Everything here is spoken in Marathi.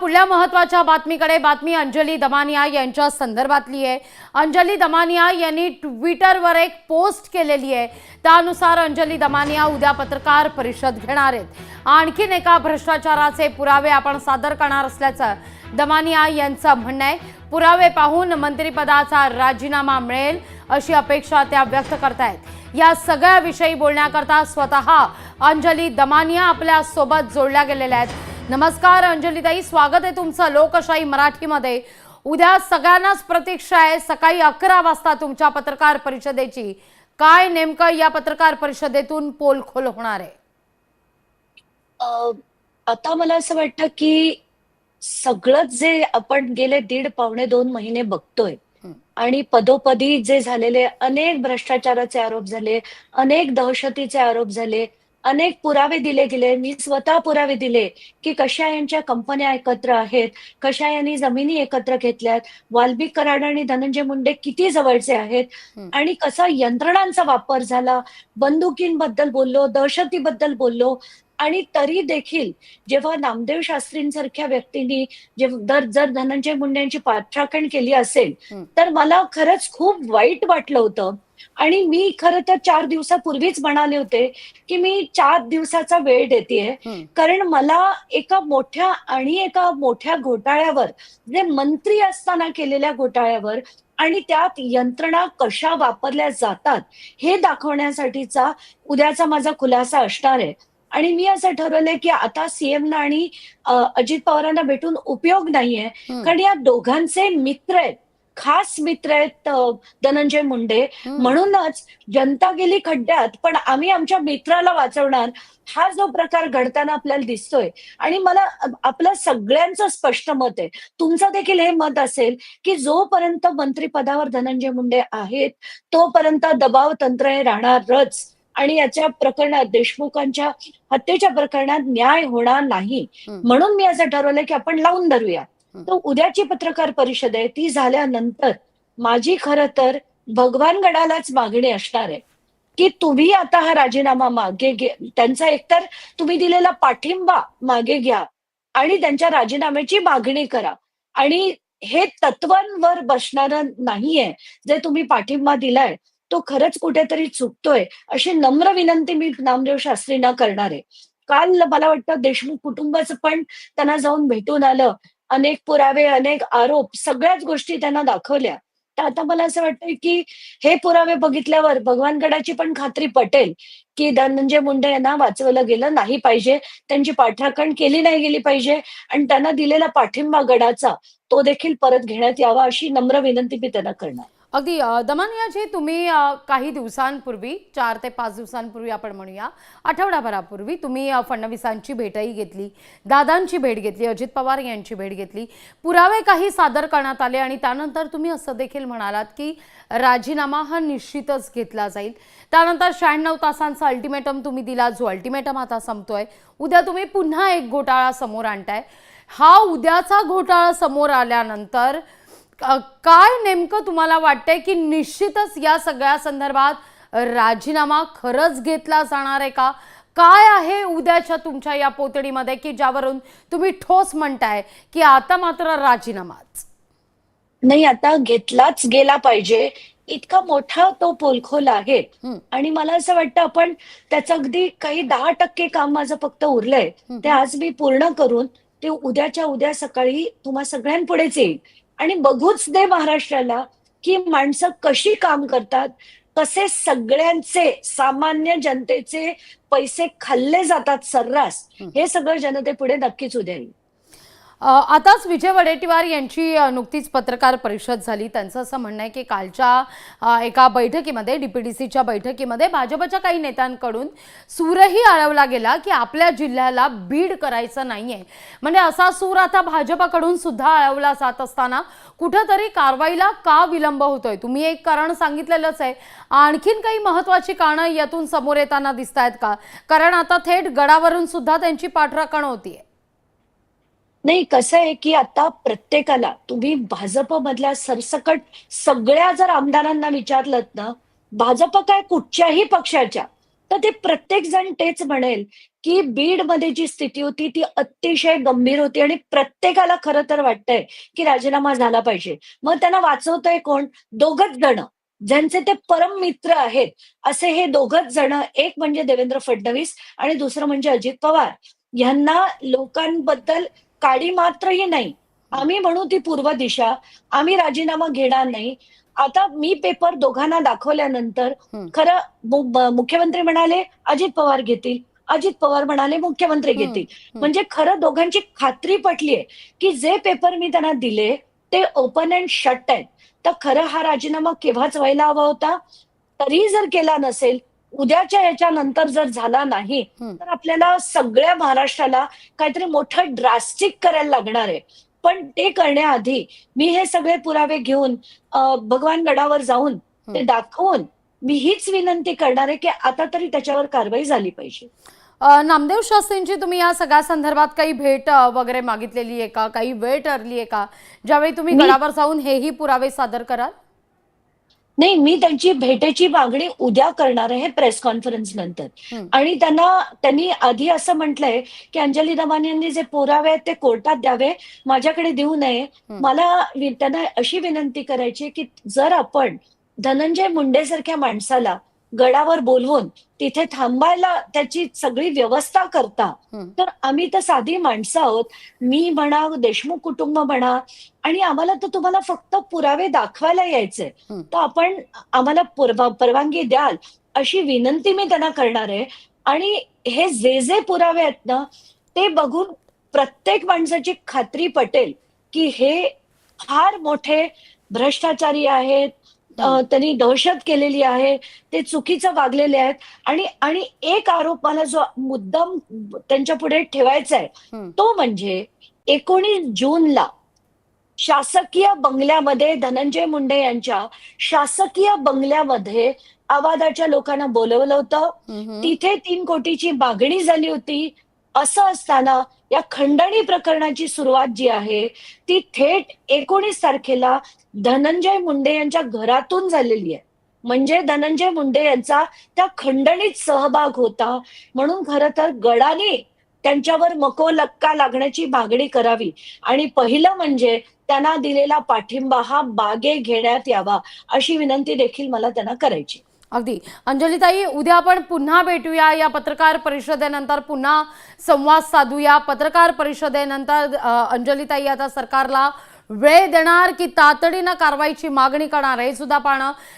पुढल्या महत्त्वाच्या बातमीकडे बातमी अंजली दमानिया यांच्या संदर्भातली आहे। अंजली दमानिया यांनी ट्विटरवर एक पोस्ट केलेली आहे। त्यानुसार अंजली दमानिया उद्या पत्रकार परिषद घेणार आहेत। आणखीन एका भ्रष्टाचाराचे पुरावे आपण सादर करणार असल्याचं दमानिया यांचं म्हणणं आहे। पुरावे पाहून मंत्रिपदाचा राजीनामा मिळेल अशी अपेक्षा त्या व्यक्त करतायत। या सगळ्या विषयी बोलण्याकरता स्वतः अंजली दमानिया आपल्या सोबत जोडल्या गेलेल्या आहेत। नमस्कार अंजलीताई, स्वागत आहे तुमचं लोकशाही मराठीमध्ये। उद्या सगळ्यांनाच प्रतीक्षा आहे सकाळी 11 वाजता तुमच्या पत्रकार परिषदेची। काय नेमकं या पत्रकार परिषदेतून पोलखोल होणार आहे? आता मला असं वाटतं की सगळंच जे आपण गेले दीड पावणे 2 महिने बघतोय आणि पदोपदी जे झालेले अनेक भ्रष्टाचाराचे आरोप झाले, अनेक दहशतीचे आरोप झाले, अनेक पुरावे दिले गेले। मी स्वतः पुरावे दिले की कशा यांच्या कंपन्या एकत्र आहेत, कशा यांनी जमिनी एकत्र घेतल्यात, वाल्मिक कराड आणि धनंजय मुंडे किती जवळचे आहेत आणि कसा यंत्रणांचा वापर झाला, बंदुकींबद्दल बोललो, दहशतीबद्दल बोललो। आणि तरी देखील जेव्हा नामदेव शास्त्रींसारख्या व्यक्तींनी जर धनंजय मुंडेंची पाठराखण केली असेल तर मला खरंच खूप वाईट वाटलं होतं। आणि मी खरं तर 4 दिवसापूर्वीच म्हणाले होते की मी 4 दिवसाचा वेळ देतेय, कारण मला एका मोठ्या घोटाळ्यावर, जे मंत्री असताना केलेल्या घोटाळ्यावर आणि त्यात यंत्रणा कशा वापरल्या जातात हे दाखवण्यासाठीचा उद्याचा माझा खुलासा असणार आहे। आणि मी असं ठरवलंय की आता सीएमना आणि अजित पवारांना भेटून उपयोग नाहीये, कारण या दोघांचे मित्र आहेत, खास मित्र आहेत धनंजय मुंडे। म्हणूनच जनता गेली खड्ड्यात पण आम्ही आमच्या मित्राला वाचवणार, हा जो प्रकार घडताना आपल्याला दिसतोय। आणि मला आपलं सगळ्यांचं स्पष्ट मत आहे, तुमचं देखील हे मत असेल की जोपर्यंत मंत्रिपदावर धनंजय मुंडे आहेत तोपर्यंत दबाव तंत्र हे राहणारच आणि याच्या प्रकरणात, देशमुखांच्या हत्येच्या प्रकरणात न्याय होणार नाही। म्हणून मी असं ठरवलंय की आपण लावून धरूया। तर उद्याची पत्रकार परिषद आहे, ती झाल्यानंतर माझी खरं तर भगवानगडालाच मागणी असणार आहे की तुम्ही आता हा राजीनामा मागे घ्या, त्यांचा एकतर तुम्ही दिलेला पाठिंबा मागे घ्या आणि त्यांच्या राजीनाम्याची मागणी करा। आणि हे तत्वांवर बसणारं नाहीये, जे तुम्ही पाठिंबा दिलाय तो खरंच कुठेतरी चुकतोय, अशी नम्र विनंती मी नामदेव शास्त्रींना करणार आहे। काल मला वाटतं देशमुख कुटुंबाचं पण त्यांना जाऊन भेटून आलं, अनेक पुरावे, अनेक आरोप, सगळ्याच गोष्टी त्यांना दाखवल्या। तर आता मला असं वाटतंय की हे पुरावे बघितल्यावर भगवानगडाची पण खात्री पटेल की धनंजय मुंडे यांना वाचवलं गेलं नाही पाहिजे, त्यांची पाठराखण केली नाही गेली पाहिजे आणि त्यांना दिलेला पाठिंबा गडाचा तो देखील परत घेण्यात यावा, अशी नम्र विनंती मी त्यांना करणार। अगदी दमानियाजी, तुम्ही काही दिवसांपूर्वी, 4 ते 5 दिवसांपूर्वी आपण म्हणूया, आठवडाभरापूर्वी तुम्ही फडणवीसांची भेटही घेतली, दादांची भेट घेतली, अजित पवार यांची भेट घेतली, पुरावे काही सादर करण्यात आले आणि त्यानंतर तुम्ही असं देखील म्हणालात की राजीनामा हा निश्चितच घेतला जाईल। त्यानंतर 96 तासांचा अल्टिमेटम तुम्ही दिला, जो अल्टिमेटम आता संपतोय। उद्या तुम्ही पुन्हा एक घोटाळा समोर आणताय। हा उद्याचा घोटाळा समोर आल्यानंतर काय नेमकं तुम्हाला वाटतंय की निश्चितच या सगळ्या संदर्भात राजीनामा खरंच घेतला जाणार आहे का? काय आहे उद्याच्या तुमच्या या पोतडीमध्ये की ज्यावरून तुम्ही ठोस म्हणताय की आता मात्र राजीनामाच? नाही, आता घेतलाच गेला पाहिजे, इतका मोठा तो पोलखोल आहे। आणि मला असं वाटतं आपण त्याचं अगदी काही 10% काम माझं फक्त उरलंय, ते आज मी पूर्ण करून ते उद्याच्या उद्या सकाळी तुम्हा सगळ्यांपुढेच येईल आणि बघूच दे महाराष्ट्राला की माणसं कशी काम करतात, कसे सगळ्यांचे, सामान्य जनतेचे पैसे खाल्ले जातात सर्रास, हे सगळं जनतेपुढे नक्कीच उद्या येईल। आताच विजय वडेट्टीवार यांची नुकतीच पत्रकार परिषद झाली। त्यांचं असं म्हणणं आहे की कालच्या एका बैठकीमध्ये, डीपीडीसीच्या बैठकीमध्ये भाजपच्या काही नेत्यांकडून सूरही आळवला गेला की आपल्या जिल्ह्याला बीड करायचं नाहीये। म्हणजे असा सूर आता भाजपकडून सुद्धा आळवला जात असताना कुठेतरी कारवाईला का विलंब होतोय? तुम्ही एक कारण सांगितलेलंच आहे, आणखीन काही महत्त्वाची कारणं यातून समोर येताना दिसतायत का? कारण आता थेट गडावरून सुद्धा त्यांची पाठराखण होतीये। नाही, कसं आहे की आता प्रत्येकाला, तुम्ही भाजपमधल्या सरसकट सगळ्या जर आमदारांना विचारलत ना, भाजप काय कुठच्याही पक्षाच्या, तर ते प्रत्येक जण तेच म्हणेल की बीडमध्ये जी स्थिती होती ती अतिशय गंभीर होती आणि प्रत्येकाला खरं तर वाटतंय की राजीनामा झाला पाहिजे. मग त्यांना वाचवतंय कोण? दोघच जण, ज्यांचे ते परम मित्र आहेत, असे हे दोघच जण, एक म्हणजे देवेंद्र फडणवीस आणि दुसरं म्हणजे अजित पवार. ह्यांना लोकांबद्दल काडी मात्रही नाही. आम्ही म्हणू ती पूर्व दिशा, आम्ही राजीनामा घेणार नाही. आता मी पेपर दोघांना दाखवल्यानंतर हं, खरं मुख्यमंत्री म्हणाले अजित पवार घेतील. अजित पवार म्हणाले मुख्यमंत्री हं, घेतील. हं. म्हणजे खरं दोघांची खात्री पटलीये, की जे पेपर मी त्यांना दिले ते ओपन अँड शट आहेत. तर खरं हा राजीनामा केव्हाच व्हायला हवा होता. तरीही जर केला नसेल, उद्याच्या याच्यानंतर जर झाला नाही, हं. तर आपल्याला सगळ्या महाराष्ट्राला काहीतरी मोठं ड्रास्टिक करायला लागणार आहे. पण ते करण्याआधी मी हे सगळे पुरावे घेऊन भगवान गडावर जाऊन ते हं. दाखवून मी हीच विनंती करणार आहे, की आता तरी त्याच्यावर कारवाई झाली पाहिजे. नामदेव शास्त्रींची तुम्ही या सगळ्या संदर्भात काही भेट वगैरे मागितलेली आहे का? काही वेळ ठरली आहे का? ज्यावेळी तुम्ही मी गडावर जाऊन हेही पुरावे सादर कराल? नाही, मी त्यांची भेटेची मागणी उद्या करणार आहे प्रेस कॉन्फरन्स नंतर. हं, आणि त्यांनी आधी असं म्हटलंय, की अंजली दमानी यांनी जे पुरावे आहेत ते कोर्टात द्यावे, माझ्याकडे देऊ नये. हं, मला त्यांना अशी विनंती करायची आहे, की जर आपण धनंजय मुंडेसारख्या माणसाला गडावर बोलवून तिथे थांबायला त्याची सगळी व्यवस्था करता, हं, तर आम्ही तर साधी माणसं आहोत. मी म्हणा, देशमुख कुटुंब म्हणा, आणि आम्हाला तर तुम्हाला फक्त पुरावे दाखवायला यायचंय. हं. तर आम्हाला परवानगी द्याल, अशी विनंती मी त्यांना करणार आहे. आणि हे जे पुरावे आहेत ना, ते बघून प्रत्येक माणसाची खात्री पटेल, की हे फार मोठे भ्रष्टाचारी आहेत. हं, त्यांनी दहशत केलेली आहे. ते चुकीचं वागलेले आहेत. आणि आणि एक आरोप मला जो मुद्दाम त्यांच्यापुढे ठेवायचा आहे, हं, तो म्हणजे 19 जूनला शासकीय बंगल्यामध्ये धनंजय मुंडे यांच्या शासकीय बंगल्यामध्ये आवादाच्या लोकांना बोलवलं होतं. हं, हं. तिथे 3 कोटीची मागणी झाली होती. असं असताना या खंडणी प्रकरणाची सुरुवात जी आहे, ती थेट 19 तारखेला धनंजय मुंडे यांच्या घरातून झालेली आहे. म्हणजे धनंजय मुंडे यांचा त्या खंडणीत सहभाग होता. म्हणून खरं तर गडाने त्यांच्यावर मकोलक्का लागण्याची मागणी करावी. आणि पहिलं म्हणजे त्यांना दिलेला पाठिंबा हा बागे घेण्यात यावा, अशी विनंती देखील मला त्यांना करायची. अगदी. अंजलीताई, उद्या आपण पुन्हा भेटूया. या पत्रकार परिषदेनंतर पुन्हा संवाद साधूया. पत्रकार परिषदेनंतर अंजलीताई आता सरकारला वेळ देणार की तातडीनं कारवाईची मागणी करणार हे सुद्धा पाहणं